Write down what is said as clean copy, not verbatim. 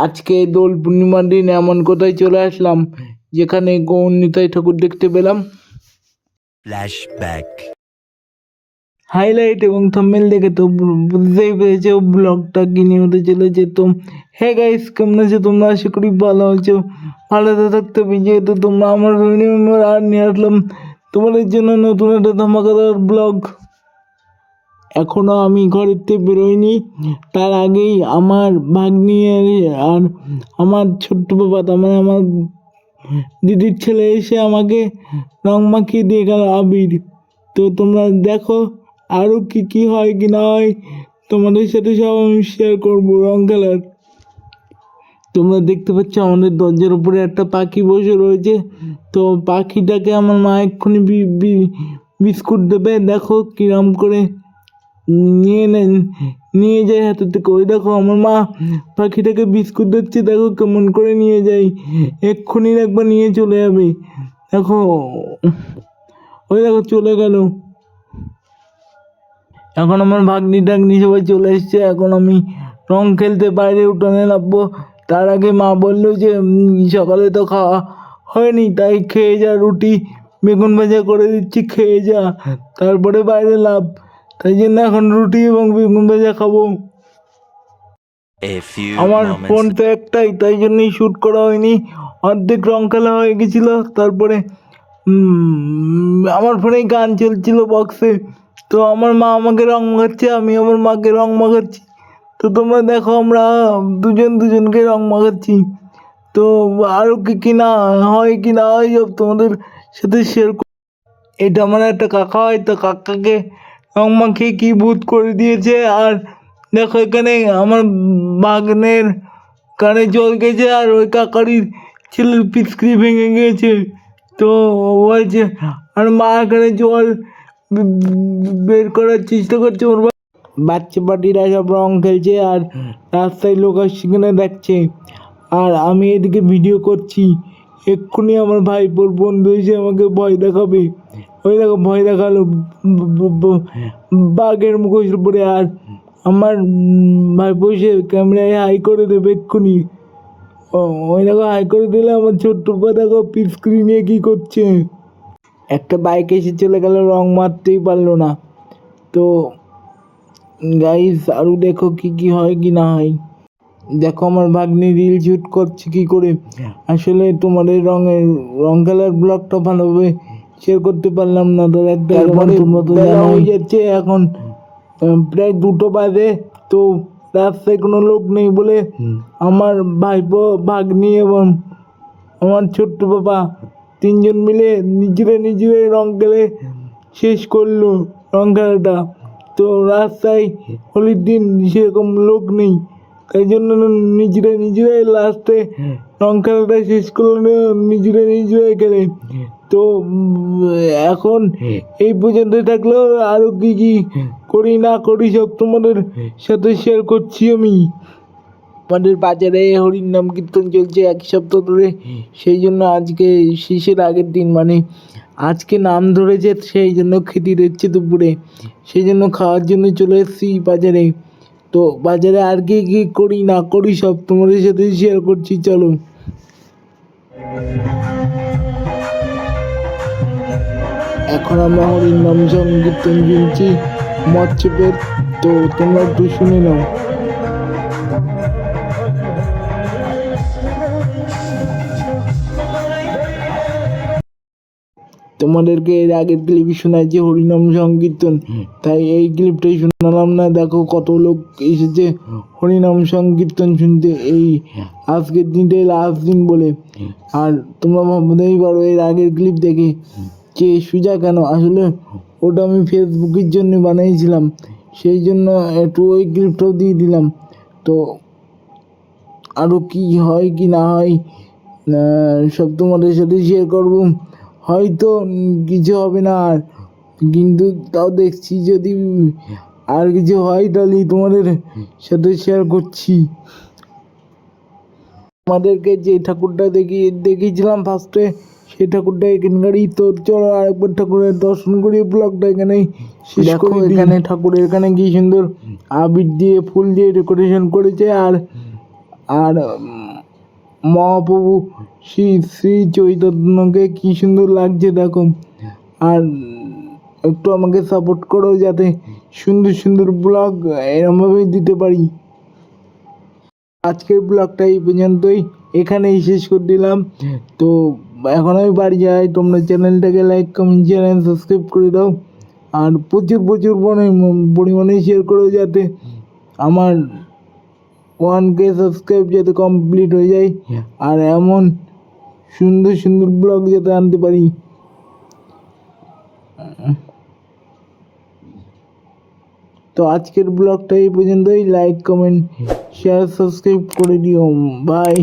আজকে দোল পূর্ণিমার দিন এমন কোথায় চলে আসলাম যেখানে গৌর নিতাই ঠাকুর দেখতে পেলাম। ফ্ল্যাশব্যাক হাইলাইট এবং থাম্বনেল দেখে তো বুঝতেই পেরেছো ব্লগটা কি নিয়ে হতে চলেছে। তো হ্যাঁ গাইস, কেমন আছো তোমরা? আশা করি ভালো আছো। ভালো তো থাকতে হবে, যেহেতু তোমরা আমার ফ্যামিলি মেম্বার। আর নিয়ে আসলাম তোমাদের জন্য নতুন একটা ধামাকাদার ব্লগ। এখনো আমি ঘরের থেকে বেরোইনি, তার আগেই আমার ভাগ্নি আর আমার ছোট্ট বাবা, তার মানে আমার দিদির ছেলে এসে আমাকে রং মাখিয়ে দিয়ে গেল আবির। তো তোমরা দেখো আরও কি কি হয় কি না হয়, তোমাদের সাথে সব আমি শেয়ার করবো রং খেলার। তোমরা দেখতে পাচ্ছ আমাদের দরজার উপরে একটা পাখি বসে রয়েছে। তো পাখিটাকে আমার মা এক্ষুনি বিস্কুট দেবে। দেখো কিরম করে নিয়ে যায় হাতে থেকে। ওই দেখো আমার মা পাখিটাকে বিস্কুট দিচ্ছে, দেখো কেমন করে নিয়ে যায়। এক্ষুনি একবার নিয়ে চলে যাবে। দেখো ওই দেখো চলে গেল। এখন আমার ভাগ্নি টাগ্নি সবাই চলে এসছে। এখন আমি রং খেলতে বাইরে উঠানে নামবো। তার আগে মা বললো যে সকালে তো খাওয়া হয়নি, তাই খেয়ে যা, রুটি বেগুন ভাজা করে দিচ্ছি, খেয়ে যা, তারপরে বাইরে লাভ। তাই জন্য এখন রুটি এবং বেগুন ভাজা খাবো। আমার ফোন তো একটাই, তাই জন্যই শ্যুট করা হয়নি। অর্ধেক রং খেলা হয়ে গেছিলো। তারপরে আমার ফোনেই গান চলছিল বক্সে। তো আমার মা আমাকে রং মাখাচ্ছে, আমি আমার মাকে রং মাখাচ্ছি। তো তোমরা দেখো আমরা দুজনকে রং মাখাচ্ছি। তো আরও কি না হয় কি না হয় সব তোমাদের সাথে শেয়ার। এটা আমার একটা কাকা হয়, তো কাকাকে রং মাখিয়ে কি ভূত করে দিয়েছে। আর দেখো এখানে আমার বাগনের কানে জল গেছে, আর ওই কাকারির ছেলের পিচকারি ভেঙে গিয়েছে। তো বলছে, আর মা এখানে জল বের করার চেষ্টা করছে। ওর বাচ্চা পার্টিরা সব রং খেলছে, আর রাস্তায় লোক সেখানে দেখছে, আর আমি এদিকে ভিডিও করছি। এক্ষুনি আমার ভাইপোর বন্ধু এসে আমাকে ভয় দেখাবে। ওই দেখো ভয় দেখালো বাঘের মুখোশ পরে। আর আমার ভাইপো এসে ক্যামেরায় হাই করে দেবে এক্ষুনি। ওই দেখো হাই করে দিলে আমার ছোট্ট পা দেখো পিচকারি নিয়ে কী করছে। একটা বাইক এসে চলে গেল, রং মারতেই পারলো না। তো গাইস আরও দেখো কি কি হয় কি না হয়। দেখো আমার ভাগ্নি রিল শুট করছে কি করে। আসলে তোমাদের রং খেলার ব্লগটা ভালোভাবে শেয়ার করতে পারলাম না। তো তারপরে তোমরা তো জানো হয়ে যাচ্ছে এখন প্রায় 2টো বাজে। তো রাস্তায় কোনো লোক নেই বলে আমার ভাইপো, ভাগ্নি এবং আমার ছোট্ট বাবা 3জন মিলে নিজেরাই রং খেলে শেষ করলো রং খেলাটা। তো রাস্তায় হোলির দিন সেরকম লোক নেই, তাই জন্য নিজেরাই লাস্টে রং খেলাটা শেষ করলো নিজেরাই খেলে। তো এখন এই পর্যন্ত থাকলেও আরও কি কি করি না করি সব তোমাদের সাথে শেয়ার করছি আমি। আমাদের বাজারে হরির নাম কীর্তন চলছে 1 সপ্তাহ ধরে। সেই জন্য আজকে শেষের আগের দিন, মানে আজকে নাম ধরেছে, সেই জন্য খেতে দিচ্ছে দুপুরে। সেই জন্য খাওয়ার জন্য চলে এসেছি বাজারে। তো বাজারে আর কি কি করি না করি সব তোমাদের সাথে শেয়ার করছি, চলো। এখন আমরা হরির নাম সংকীর্তন শুনছি মৎস্যপের। তো তোমরা একটু শুনে নাও। তোমাদেরকে এর আগের ক্লিপ শোনাচ্ছি হরিনাম সংকীর্তন, তাই এই ক্লিপটাই শোনালাম না। দেখো কত লোক এসেছে হরিনাম সংকীর্তন শুনতে, এই আজকের দিনটাই লাস্ট দিন বলে। আর তোমরা ভাবতেই পারো এর আগের ক্লিপ দেখে যে সুজা কেন, আসলে ওটা আমি ফেসবুকের জন্য বানিয়েছিলাম, সেই জন্য একটু ওই ক্লিপটাও দিয়ে দিলাম। তো আরও কি হয় কি না হয় সব তোমাদের সাথে শেয়ার করবো। হয়তো কিছু হবে না আর, কিন্তু তাও দেখছি যদি আর কিছু হয় তাহলে তোমাদের সাথে শেয়ার করছি। আমাদেরকে যে ঠাকুরটা দেখিয়েছিলাম ফার্স্টে, সেই ঠাকুরটা এখানকারই। তো চলো আরেকবার ঠাকুরের দর্শন করি, ব্লগটা এখানেই শেষ করে দিই। এখানে ঠাকুরের এখানে কি সুন্দর আবির দিয়ে ফুল দিয়ে ডেকোরেশন করেছে। আর আর মহাপ্রভু শ্রী শ্রী চৈতন্যকে কি সুন্দর লাগছে দেখো। আর একটু আমাকে সাপোর্ট করো যাতে সুন্দর সুন্দর ব্লগ এরমভাবেই দিতে পারি। আজকের ব্লগটা এই পর্যন্তই, এখানেই শেষ করে দিলাম। তো এখন আমি বাড়ি যাই, তোমরা চ্যানেলটাকে লাইক কমেন্ট চ্যানেল সাবস্ক্রাইব করে দাও আর প্রচুর প্রচুর পরিমাণে শেয়ার করো যাতে আমার 1K সাবস্ক্রাইব যাতে কমপ্লিট হয়ে যায় আর এমন সুন্দর সুন্দর ব্লগ যাতে আনতে পারি। তো আজকের ব্লগটা এই পর্যন্তই, লাইক কমেন্ট শেয়ার সাবস্ক্রাইব করে দিও। বাই।